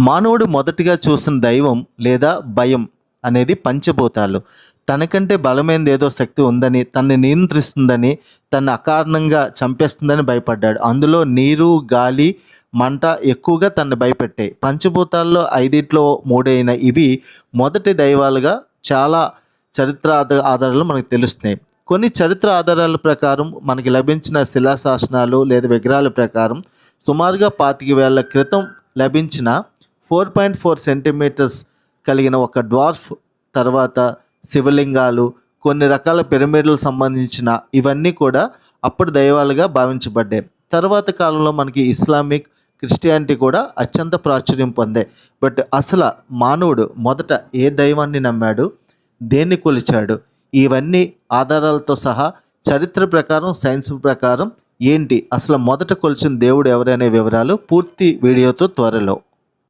మానవుడు మొదటిగా చూసిన దైవం లేదా భయం అనేది పంచభూతాలు. తనకంటే బలమైనది ఏదో శక్తి ఉందని, తనని నియంత్రిస్తుందని, తనని అకారణంగా చంపేస్తుందని భయపడ్డాడు. అందులో నీరు, గాలి, మంట ఎక్కువగా తనని భయపెట్టాయి. పంచభూతాల్లో 5 3 ఇవి మొదటి దైవాలుగా చాలా చరిత్ర ఆధారాలు మనకు తెలుస్తున్నాయి. కొన్ని చరిత్ర ఆధారాల ప్రకారం మనకి లభించిన శిలాశాసనాలు లేదా విగ్రహాల ప్రకారం సుమారుగా 25,000 క్రితం లభించిన 4.4 సెంటీమీటర్స్ కలిగిన ఒక డ్వార్ఫ్, తర్వాత శివలింగాలు, కొన్ని రకాల పిరమిడ్లకు సంబంధించిన ఇవన్నీ కూడా అప్పుడు దైవాలుగా భావించబడ్డాయి. తర్వాత కాలంలో మనకి ఇస్లామిక్, క్రిస్టియానిటీ కూడా అత్యంత ప్రాచుర్యం పొందాయి. బట్ అసలు మానవుడు మొదట ఏ దైవాన్ని నమ్మాడు, దేన్ని కొలిచాడు, ఇవన్నీ ఆధారాలతో సహా చరిత్ర ప్రకారం, సైన్స్ ప్రకారం ఏంటి, అసలు మొదట కొలిచిన దేవుడు ఎవరనే వివరాలు పూర్తి వీడియోతో త్వరలో.